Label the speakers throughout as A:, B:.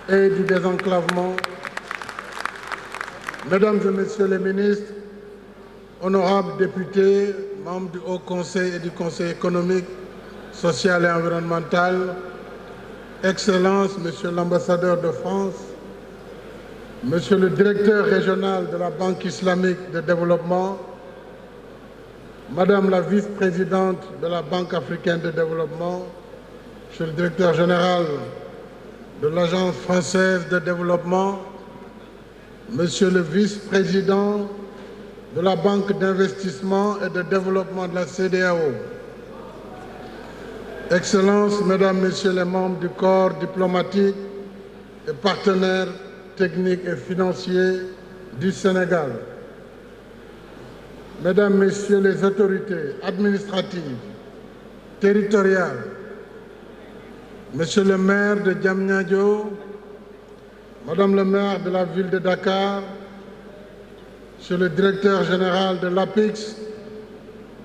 A: et du désenclavement, Mesdames et Messieurs les ministres, honorables députés, membres du Haut Conseil et du Conseil économique, social et environnemental, Excellences, Monsieur l'ambassadeur de France, Monsieur le directeur régional de la Banque islamique de développement, Madame la vice-présidente de la Banque africaine de développement, Monsieur le directeur général de l'Agence française de développement, Monsieur le vice-président de la Banque d'investissement et de développement de la CEDEAO, Excellences, Mesdames, Messieurs les membres du corps diplomatique et partenaires techniques et financiers du Sénégal, Mesdames, Messieurs les autorités administratives, territoriales, Monsieur le maire de Diamniadio, Madame le maire de la ville de Dakar, Monsieur le directeur général de l'APIX,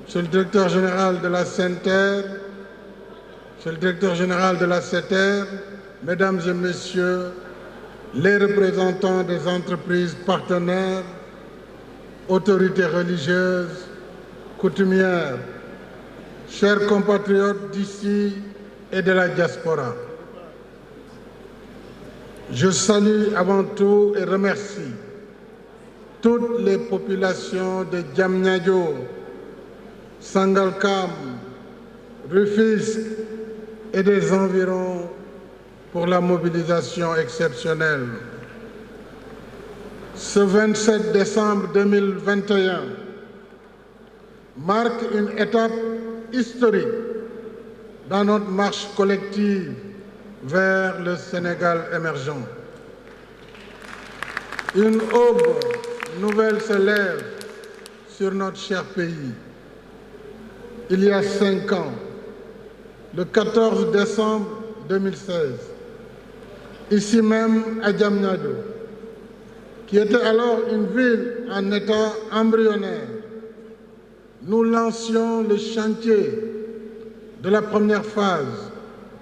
A: Monsieur le directeur général de la SENTER, Monsieur le directeur général de la CETER, Mesdames et Messieurs les représentants des entreprises partenaires, autorités religieuses, coutumières, chers compatriotes d'ici et de la diaspora. Je salue avant tout et remercie toutes les populations de Diamniadio, Sangalkam, Rufisque et des environs pour la mobilisation exceptionnelle. Ce 27 décembre 2021 marque une étape historique dans notre marche collective vers le Sénégal émergent. Une aube nouvelle se lève sur notre cher pays. Il y a 5 ans, le 14 décembre 2016, ici même à Diamniadio, qui était alors une ville en état embryonnaire, nous lancions le chantier de la première phase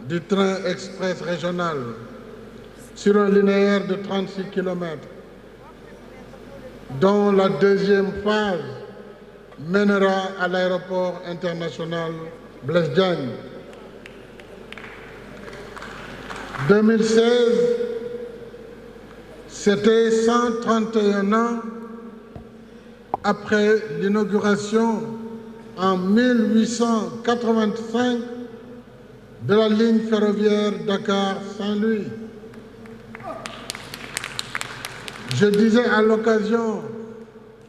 A: du train express régional sur un linéaire de 36 km, dont la deuxième phase mènera à l'aéroport international Blaise Diagne. 2016, c'était 131 ans après l'inauguration en 1885 de la ligne ferroviaire Dakar-Saint-Louis. Je disais à l'occasion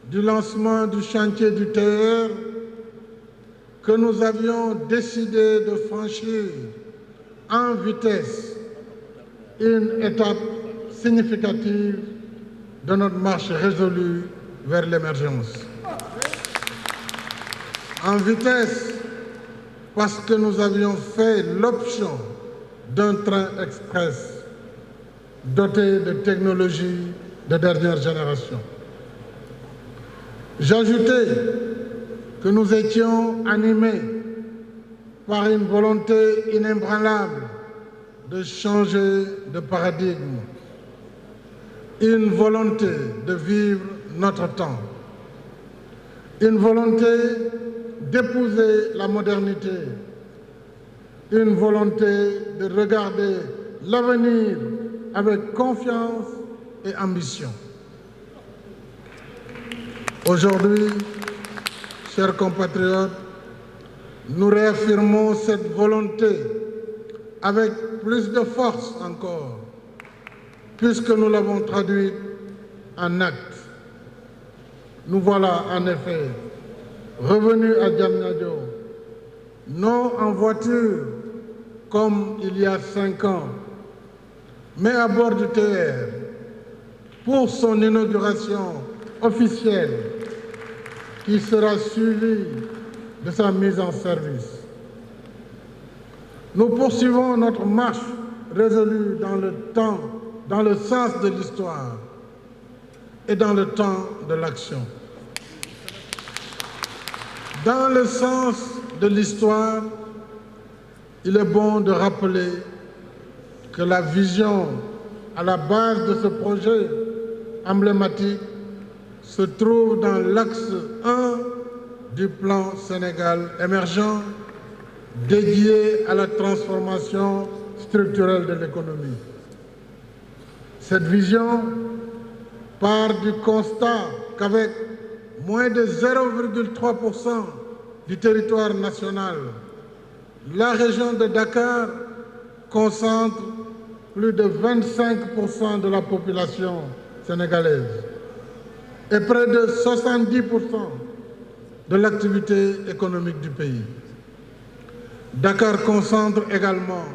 A: du lancement du chantier du TER que nous avions décidé de franchir en vitesse une étape significative de notre marche résolue vers l'émergence. En vitesse, parce que nous avions fait l'option d'un train express doté de technologies de dernière génération. J'ajoutais que nous étions animés par une volonté inébranlable de changer de paradigme, une volonté de vivre notre temps, une volonté d'épouser la modernité, une volonté de regarder l'avenir avec confiance et ambition. Aujourd'hui, chers compatriotes, nous réaffirmons cette volonté avec plus de force encore, puisque nous l'avons traduite en actes. Nous voilà en effet revenus à Diamniadio, non en voiture comme il y a 5 ans, mais à bord du TER pour son inauguration officielle qui sera suivie de sa mise en service. Nous poursuivons notre marche résolue dans le temps, dans le sens de l'histoire et dans le temps de l'action. Dans le sens de l'histoire, il est bon de rappeler que la vision à la base de ce projet emblématique se trouve dans l'axe 1 du plan Sénégal émergent dédié à la transformation structurelle de l'économie. Cette vision part du constat qu'avec moins de 0,3% du territoire national, la région de Dakar concentre plus de 25% de la population sénégalaise et près de 70% de l'activité économique du pays. Dakar concentre également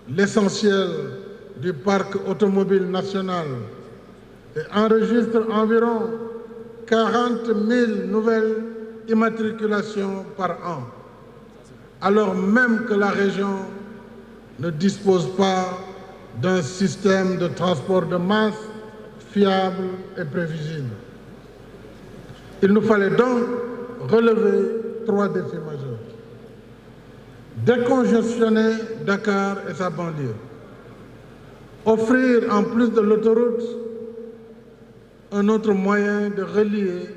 A: l'essentiel du parc automobile national et enregistre environ 40 000 nouvelles immatriculations par an, alors même que la région ne dispose pas d'un système de transport de masse fiable et prévisible. Il nous fallait donc relever 3 défis majeurs. Décongestionner Dakar et sa banlieue. Offrir, en plus de l'autoroute, un autre moyen de relier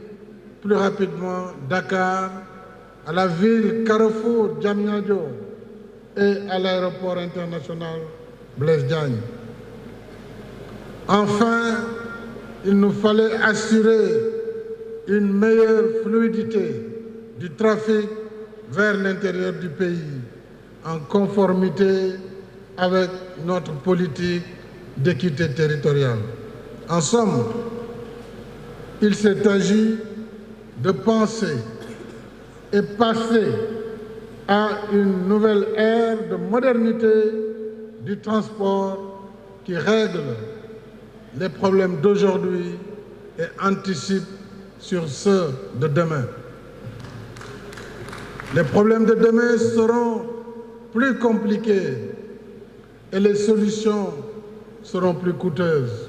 A: plus rapidement Dakar à la ville carrefour Diamniadio et à l'aéroport international Blaise Diagne. Enfin, il nous fallait assurer une meilleure fluidité du trafic vers l'intérieur du pays, en conformité avec notre politique d'équité territoriale. En somme, il s'est agi de penser et passer à une nouvelle ère de modernité du transport qui règle les problèmes d'aujourd'hui et anticipe sur ceux de demain. Les problèmes de demain seront plus compliqués et les solutions seront plus coûteuses.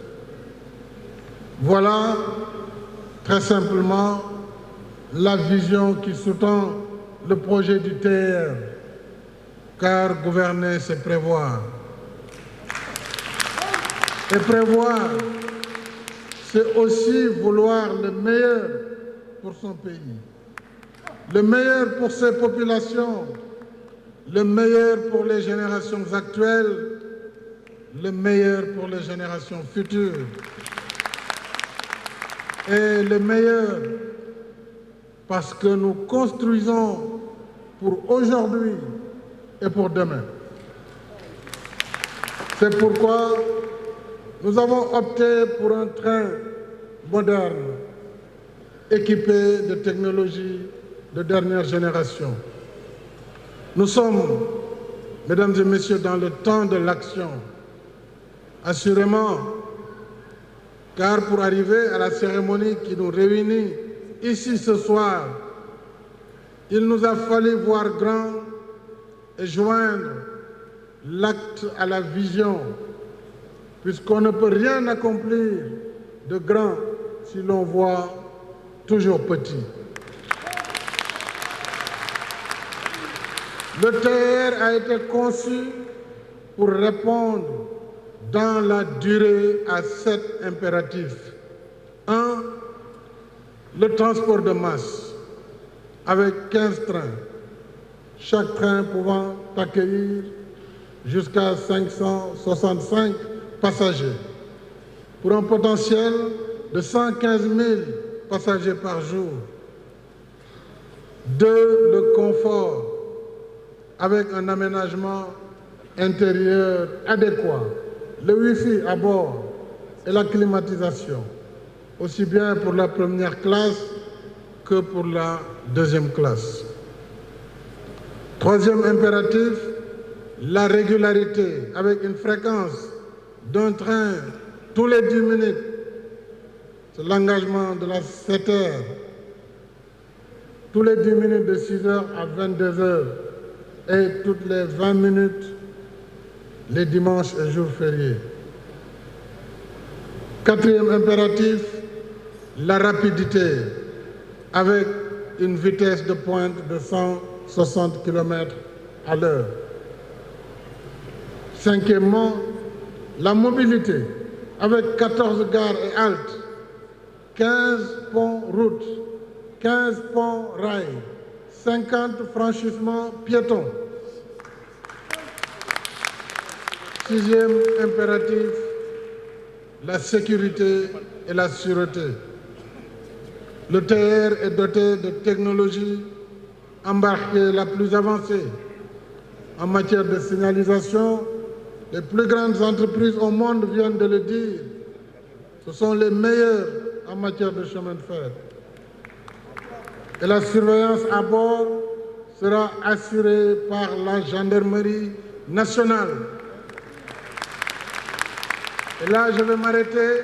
A: Voilà très simplement la vision qui sous-tend le projet du TER, car gouverner, c'est prévoir. Et prévoir, c'est aussi vouloir le meilleur pour son pays, le meilleur pour ses populations, le meilleur pour les générations actuelles, le meilleur pour les générations futures, et le meilleur parce que nous construisons pour aujourd'hui et pour demain. C'est pourquoi nous avons opté pour un train moderne, équipé de technologies de dernière génération. Nous sommes, mesdames et messieurs, dans le temps de l'action. Assurément, car pour arriver à la cérémonie qui nous réunit ici ce soir, il nous a fallu voir grand et joindre l'acte à la vision, puisqu'on ne peut rien accomplir de grand si l'on voit toujours petit. Le TER a été conçu pour répondre dans la durée à 7 impératifs. 1. Le transport de masse, avec 15 trains, chaque train pouvant accueillir jusqu'à 565 passagers, pour un potentiel de 115 000 passagers par jour. 2. Le confort, avec un aménagement intérieur adéquat, le Wi-Fi à bord et la climatisation, aussi bien pour la première classe que pour la deuxième classe. 3e impératif, la régularité, avec une fréquence d'un train tous les 10 minutes. C'est l'engagement de la 7 heures, tous les 10 minutes de 6 heures à 22 heures et toutes les 20 minutes les dimanches et jours fériés. 4e impératif, la rapidité, avec une vitesse de pointe de 160 km à l'heure. 5e, la mobilité avec 14 gares et haltes, 15 ponts-routes, 15 ponts-rails, 50 franchissements piétons. Sixième impératif, la sécurité et la sûreté. Le TR est doté de technologies embarquées la plus avancée. En matière de signalisation, les plus grandes entreprises au monde viennent de le dire. Ce sont les meilleurs en matière de chemin de fer. Et la surveillance à bord sera assurée par la gendarmerie nationale. Et là, je vais m'arrêter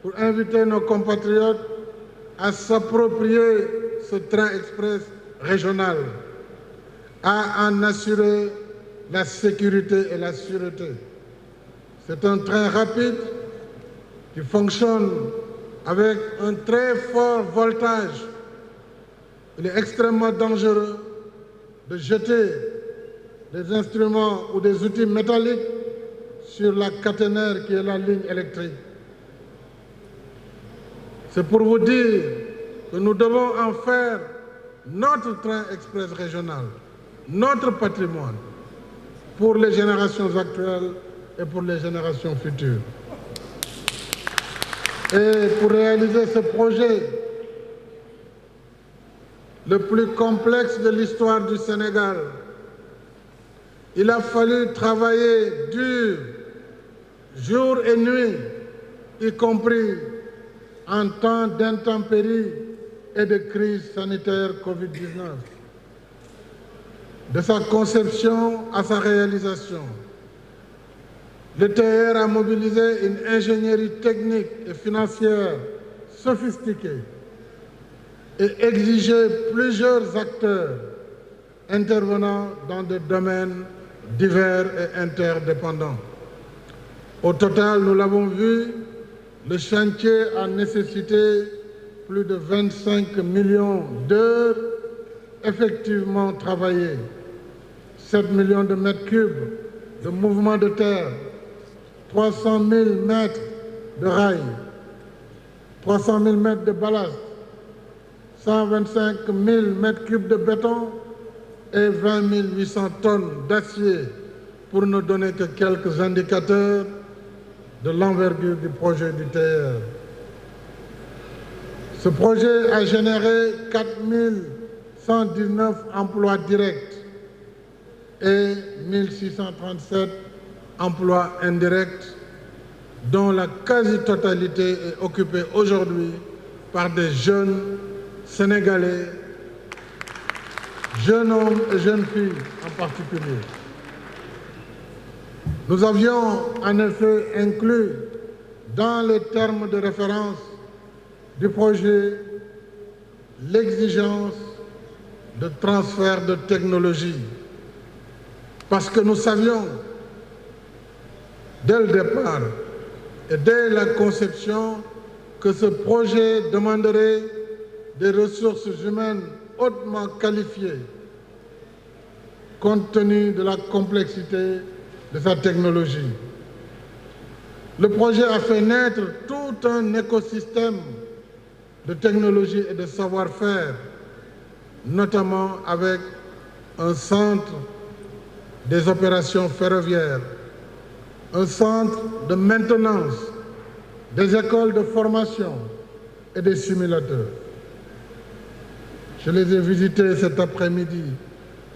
A: pour inviter nos compatriotes à s'approprier ce train express régional, à en assurer la sécurité et la sûreté. C'est un train rapide qui fonctionne avec un très fort voltage. Il est extrêmement dangereux de jeter des instruments ou des outils métalliques sur la caténaire qui est la ligne électrique. C'est pour vous dire que nous devons en faire notre train express régional, notre patrimoine, pour les générations actuelles et pour les générations futures. Et pour réaliser ce projet, le plus complexe de l'histoire du Sénégal, il a fallu travailler dur, jour et nuit, y compris en temps d'intempéries et de crise sanitaire Covid-19. De sa conception à sa réalisation, le TR a mobilisé une ingénierie technique et financière sophistiquée et exigé plusieurs acteurs intervenant dans des domaines divers et interdépendants. Au total, nous l'avons vu, le chantier a nécessité plus de 25 millions d'heures effectivement travaillées, 7 millions de mètres cubes de mouvement de terre, 300 000 mètres de rails, 300 000 mètres de ballast, 125 000 mètres cubes de béton et 20 800 tonnes d'acier, pour ne donner que quelques indicateurs de l'envergure du projet du TR. Ce projet a généré 4 119 emplois directs et 1 637 emplois indirects, dont la quasi-totalité est occupée aujourd'hui par des jeunes Sénégalais, jeunes hommes et jeunes filles en particulier. Nous avions en effet inclus dans les termes de référence du projet l'exigence de transfert de technologie, parce que nous savions dès le départ et dès la conception que ce projet demanderait des ressources humaines hautement qualifiées, compte tenu de la complexité de sa technologie. Le projet a fait naître tout un écosystème de technologie et de savoir-faire, notamment avec un centre des opérations ferroviaires, un centre de maintenance, des écoles de formation et des simulateurs. Je les ai visités cet après-midi.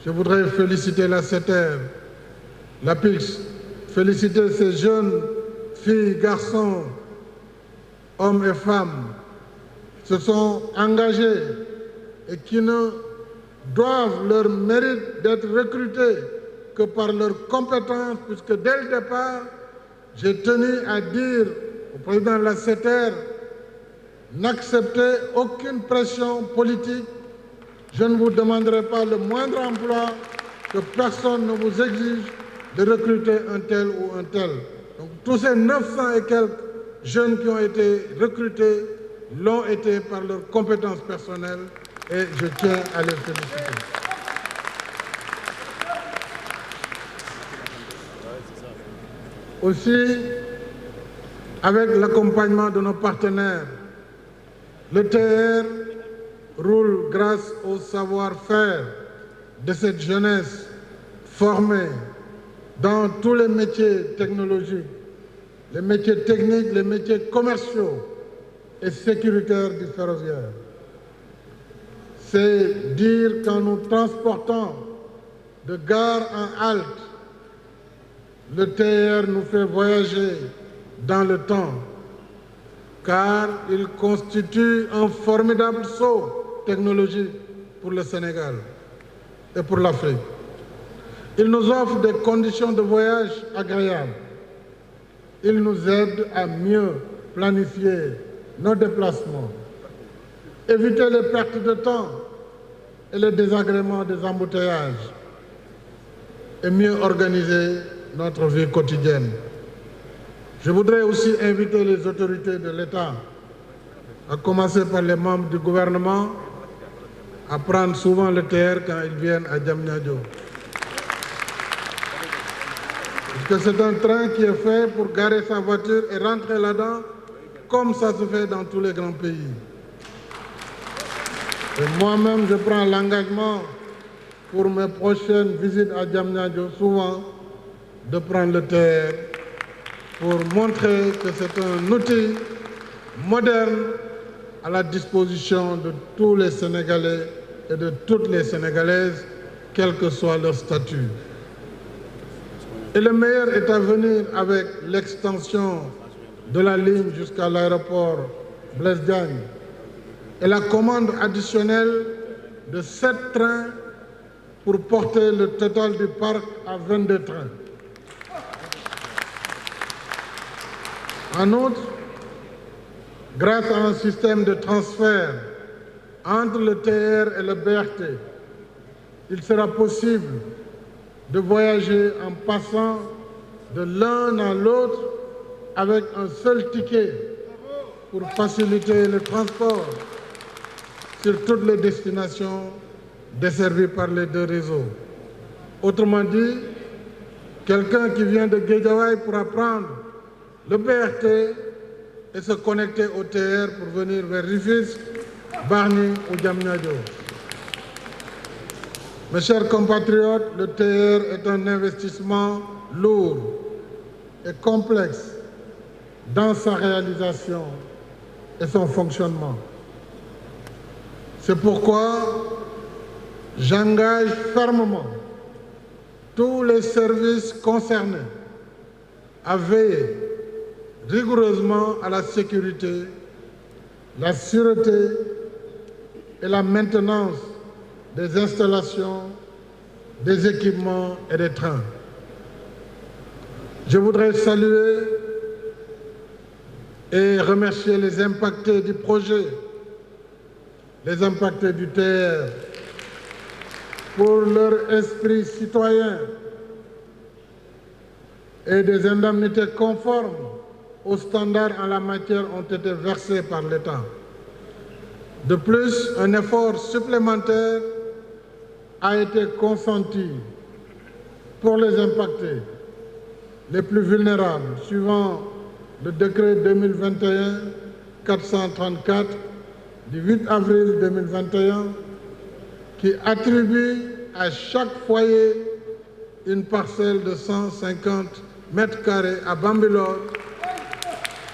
A: Je voudrais féliciter la CETER, la PIX, féliciter ces jeunes filles, garçons, hommes et femmes qui se sont engagés et qui ne doivent leur mérite d'être recrutés que par leurs compétences, puisque dès le départ, j'ai tenu à dire au président de la CETER, n'acceptez aucune pression politique. Je ne vous demanderai pas le moindre emploi, que personne ne vous exige de recruter un tel ou un tel. Donc tous ces 900 et quelques jeunes qui ont été recrutés l'ont été par leurs compétences personnelles et je tiens à les féliciter. Aussi, avec l'accompagnement de nos partenaires, le TR roule grâce au savoir-faire de cette jeunesse formée dans tous les métiers technologiques, les métiers techniques, les métiers commerciaux et sécuritaires du ferroviaire. C'est dire qu'en nous transportant de gare en halte, le TR nous fait voyager dans le temps, car il constitue un formidable saut technologique pour le Sénégal et pour l'Afrique. Il nous offre des conditions de voyage agréables. Il nous aide à mieux planifier nos déplacements, éviter les pertes de temps et les désagréments des embouteillages et mieux organiser notre vie quotidienne. Je voudrais aussi inviter les autorités de l'État, à commencer par les membres du gouvernement, à prendre souvent le TR quand ils viennent à Diamniadio. Parce que c'est un train qui est fait pour garer sa voiture et rentrer là-dedans, comme ça se fait dans tous les grands pays. Et moi-même, je prends l'engagement pour mes prochaines visites à Diamniadio, souvent, de prendre le TR pour montrer que c'est un outil moderne à la disposition de tous les Sénégalais et de toutes les Sénégalaises, quel que soit leur statut. Et le meilleur est à venir avec l'extension de la ligne jusqu'à l'aéroport Blaise Diagne et la commande additionnelle de 7 trains pour porter le total du parc à 22 trains. En outre, grâce à un système de transfert entre le TR et le BRT, il sera possible de voyager en passant de l'un à l'autre avec un seul ticket pour faciliter le transport sur toutes les destinations desservies par les deux réseaux. Autrement dit, quelqu'un qui vient de Guédiawaye pourra prendre le BRT et se connecter au TR pour venir vers Rufisque, Bargny ou Diamniadio. Mes chers compatriotes, le TR est un investissement lourd et complexe dans sa réalisation et son fonctionnement. C'est pourquoi j'engage fermement tous les services concernés à veiller rigoureusement à la sécurité, la sûreté et la maintenance des installations, des équipements et des trains. Je voudrais saluer et remercier les impactés du projet, les impactés du TR, pour leur esprit citoyen et des indemnités conformes aux standards en la matière ont été versés par l'État. De plus, un effort supplémentaire a été consenti pour les impactés les plus vulnérables, suivant le décret 2021-434 du 8 avril 2021 qui attribue à chaque foyer une parcelle de 150 mètres carrés à Bambilor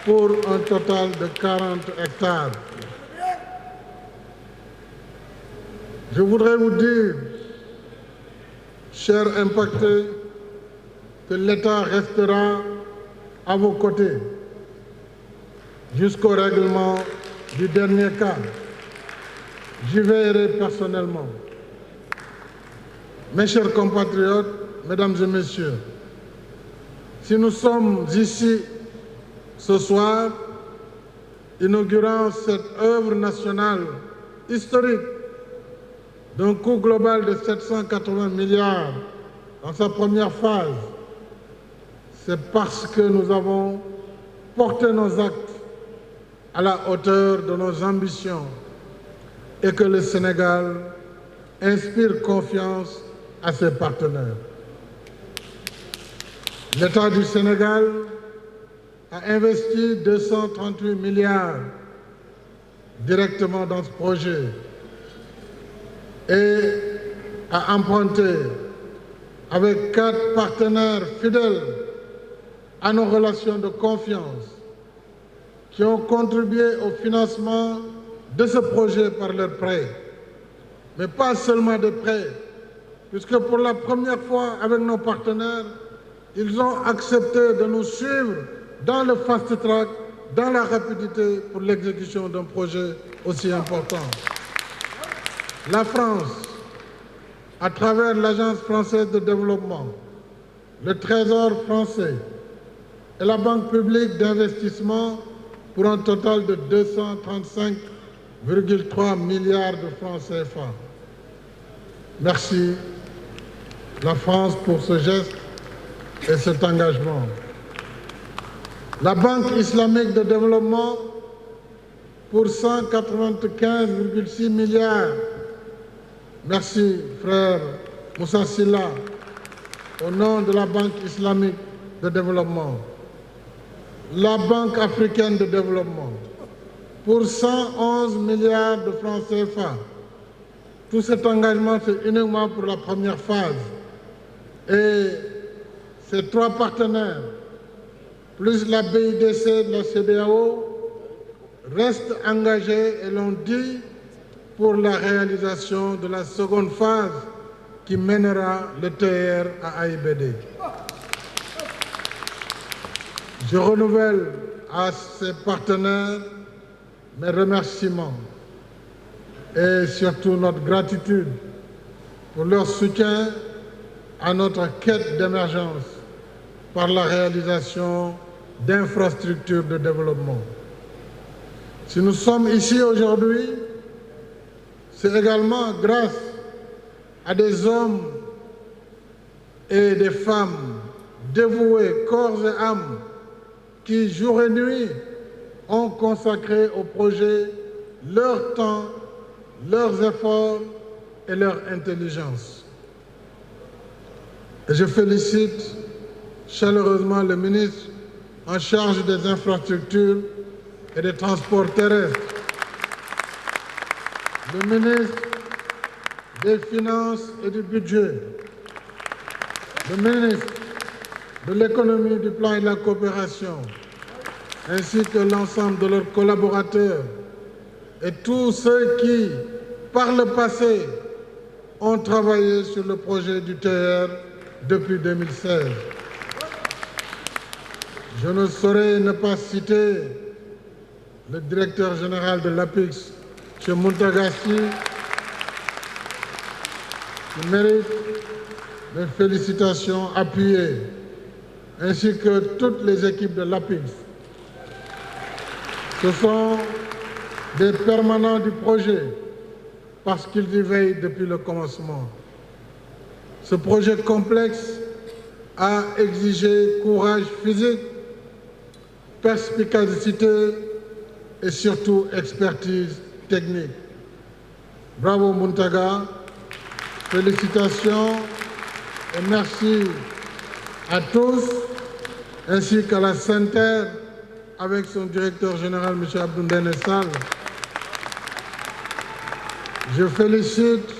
A: pour un total de 40 hectares. Je voudrais vous dire, chers impactés, que l'État restera à vos côtés jusqu'au règlement du dernier cas. J'y veillerai personnellement. Mes chers compatriotes, mesdames et messieurs, si nous sommes ici ce soir, inaugurant cette œuvre nationale historique d'un coût global de 780 milliards dans sa première phase, c'est parce que nous avons porté nos actes à la hauteur de nos ambitions et que le Sénégal inspire confiance à ses partenaires. L'État du Sénégal a investi 238 milliards directement dans ce projet et a emprunté avec 4 partenaires fidèles à nos relations de confiance qui ont contribué au financement de ce projet par leurs prêts. Mais pas seulement des prêts, puisque pour la première fois avec nos partenaires, ils ont accepté de nous suivre dans le fast track, dans la rapidité pour l'exécution d'un projet aussi important. La France, à travers l'Agence française de développement, le Trésor français et la Banque publique d'investissement pour un total de 235,3 milliards de francs CFA. Merci, la France, pour ce geste et cet engagement. La Banque islamique de développement pour 195,6 milliards. Merci, frère Moussa Silla, au nom de la Banque islamique de développement. La Banque africaine de développement pour 111 milliards de francs CFA. Tout cet engagement, c'est uniquement pour la première phase. Et ces 3 partenaires, plus la BIDC de la CEDEAO, restent engagés et l'ont dit pour la réalisation de la seconde phase qui mènera le TR à AIBD. Je renouvelle à ces partenaires mes remerciements et surtout notre gratitude pour leur soutien à notre quête d'émergence par la réalisation d'infrastructures de développement. Si nous sommes ici aujourd'hui, c'est également grâce à des hommes et des femmes dévoués, corps et âme, qui, jour et nuit, ont consacré au projet leur temps, leurs efforts et leur intelligence. Et je félicite chaleureusement le ministre en charge des infrastructures et des transports terrestres, le ministre des Finances et du Budget, le ministre de l'Économie, du Plan et de la Coopération, ainsi que l'ensemble de leurs collaborateurs et tous ceux qui, par le passé, ont travaillé sur le projet du TR depuis 2016. Je ne saurais ne pas citer le directeur général de l'APIX, M. Mountagassi, qui mérite mes félicitations appuyées, ainsi que toutes les équipes de l'APIX. Ce sont des permanents du projet, parce qu'ils y veillent depuis le commencement. Ce projet complexe a exigé courage physique, perspicacité et surtout expertise technique. Bravo Muntaga, félicitations et merci à tous, ainsi qu'à la SENTER avec son directeur général, M. Abdoundene Sall. Je félicite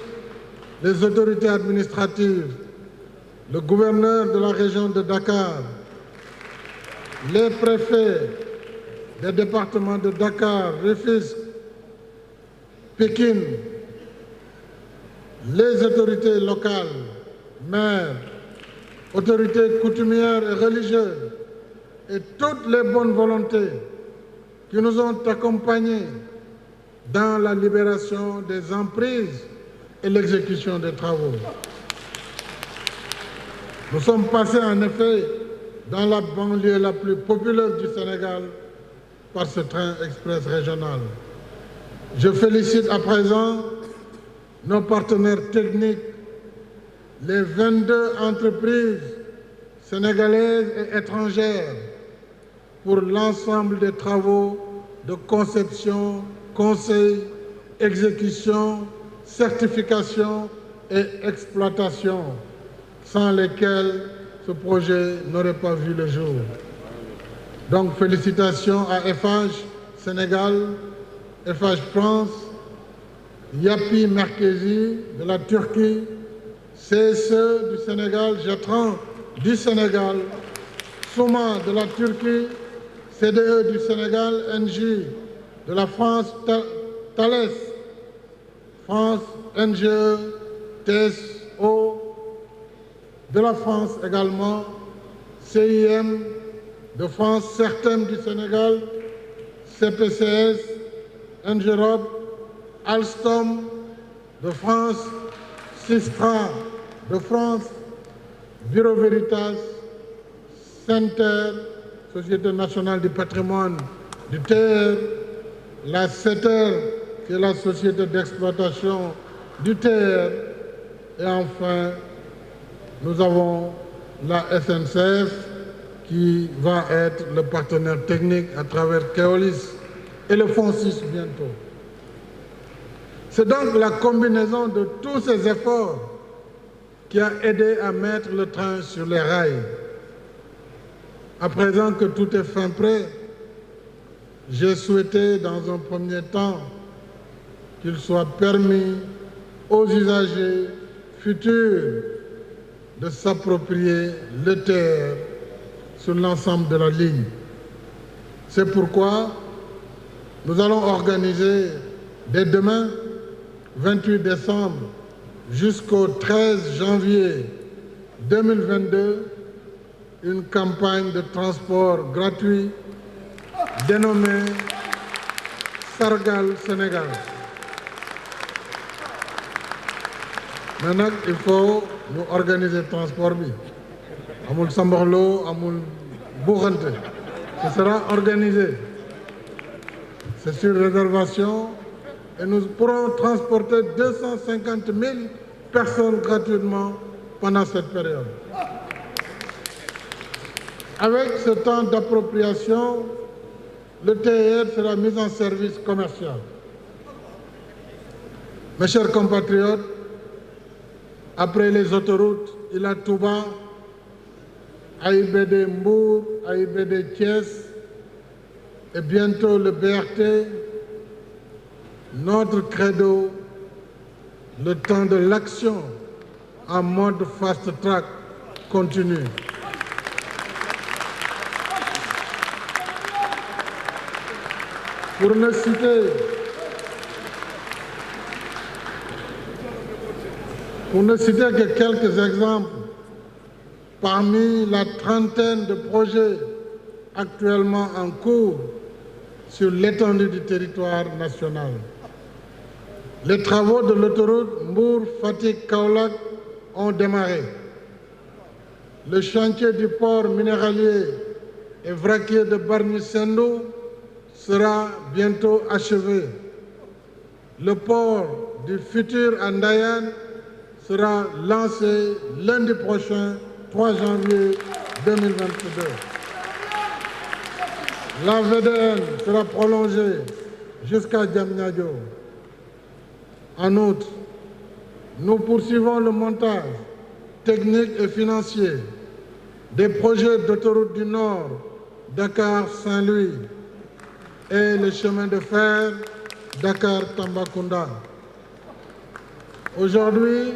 A: les autorités administratives, le gouverneur de la région de Dakar, les préfets des départements de Dakar, Rufisque, Pékin, les autorités locales, maires, autorités coutumières et religieuses, et toutes les bonnes volontés qui nous ont accompagnés dans la libération des emprises et l'exécution des travaux. Nous sommes passés en effet dans la banlieue la plus populeuse du Sénégal par ce train express régional. Je félicite à présent nos partenaires techniques, les 22 entreprises sénégalaises et étrangères pour l'ensemble des travaux de conception, conseil, exécution, certification et exploitation, sans lesquels ce projet n'aurait pas vu le jour. Donc félicitations à FH Sénégal, FH France, Yapi Merkezi de la Turquie, CSE du Sénégal, Jetran du Sénégal, Souma de la Turquie, CDE du Sénégal, NJ de la France, Thales, France, NGE, TSO de la France également, CIM de France, CERTEM du Sénégal, CPCS, NGEROP, Alstom de France, Sistra de France, Bureau Veritas, Center, Société nationale du patrimoine du TR, la CETER, qui est la société d'exploitation du TR, et enfin, nous avons la SNCF qui va être le partenaire technique à travers Keolis et le Fonds 6 bientôt. C'est donc la combinaison de tous ces efforts qui a aidé à mettre le train sur les rails. À présent que tout est fin prêt, j'ai souhaité dans un premier temps qu'il soit permis aux usagers futurs de s'approprier le TR sur l'ensemble de la ligne. C'est pourquoi nous allons organiser dès demain, 28 décembre, jusqu'au 13 janvier 2022, une campagne de transport gratuit dénommée Sargal Sénégal. Maintenant, il faut nous organiser le transport. Amul Samborlo, Amul Bourante. Ce sera organisé. C'est sur réservation et nous pourrons transporter 250 000 personnes gratuitement pendant cette période. Avec ce temps d'appropriation, le TER sera mis en service commercial. Mes chers compatriotes, après les autoroutes Ila Touba, AIBD Mbour, AIBD Thiès et bientôt le BRT, notre credo, le temps de l'action en mode fast track continue. Pour ne citer que quelques exemples, parmi la trentaine de projets actuellement en cours sur l'étendue du territoire national, les travaux de l'autoroute Mbour-Fatick-Kaolack ont démarré. Le chantier du port minéralier et vraquier de Bargny-Sendou sera bientôt achevé. Le port du futur Andayan sera lancé lundi prochain, 3 janvier 2022. La VDN sera prolongée jusqu'à Diamniadio. En outre, nous poursuivons le montage technique et financier des projets d'autoroute du Nord, Dakar-Saint-Louis, et le chemin de fer Dakar-Tambacounda. Aujourd'hui,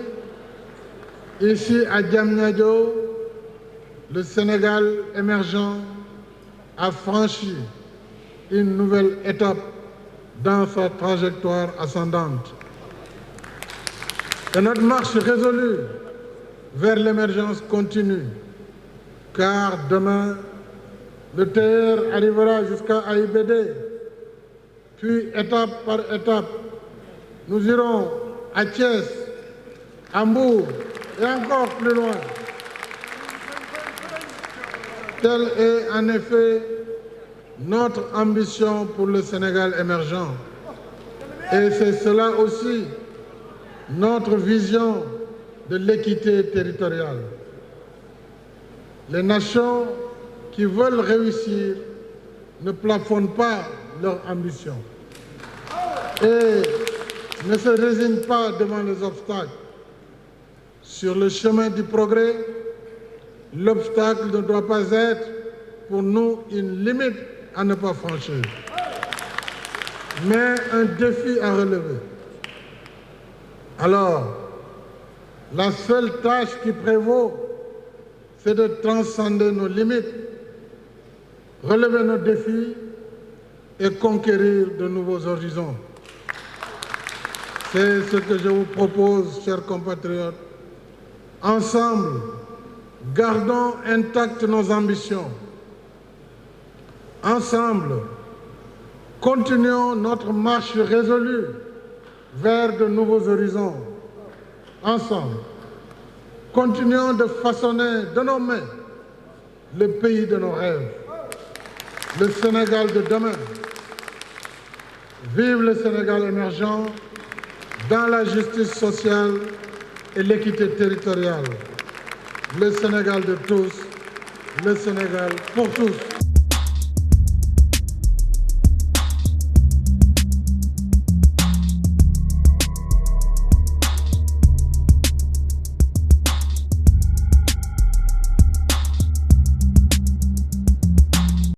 A: ici à Diamniadio, le Sénégal émergent a franchi une nouvelle étape dans sa trajectoire ascendante. Et notre marche résolue vers l'émergence continue, car demain, le TR arrivera jusqu'à AIBD, puis étape par étape, nous irons à Thiès, à Mbour et encore plus loin. Telle est en effet notre ambition pour le Sénégal émergent. Et c'est cela aussi notre vision de l'équité territoriale. Les nations qui veulent réussir ne plafonnent pas leur ambition et ne se résignent pas devant les obstacles. Sur le chemin du progrès, L'obstacle ne doit pas être pour nous une limite à ne pas franchir, mais un défi à relever. Alors, la seule tâche qui prévaut, c'est de transcender nos limites, relever nos défis et conquérir de nouveaux horizons. C'est ce que je vous propose, chers compatriotes. Ensemble, gardons intactes nos ambitions. Ensemble, continuons notre marche résolue vers de nouveaux horizons. Ensemble, continuons de façonner de nos mains le pays de nos rêves, le Sénégal de demain. Vive le Sénégal émergent dans la justice sociale et l'équité territoriale. Le Sénégal de tous, le Sénégal pour tous.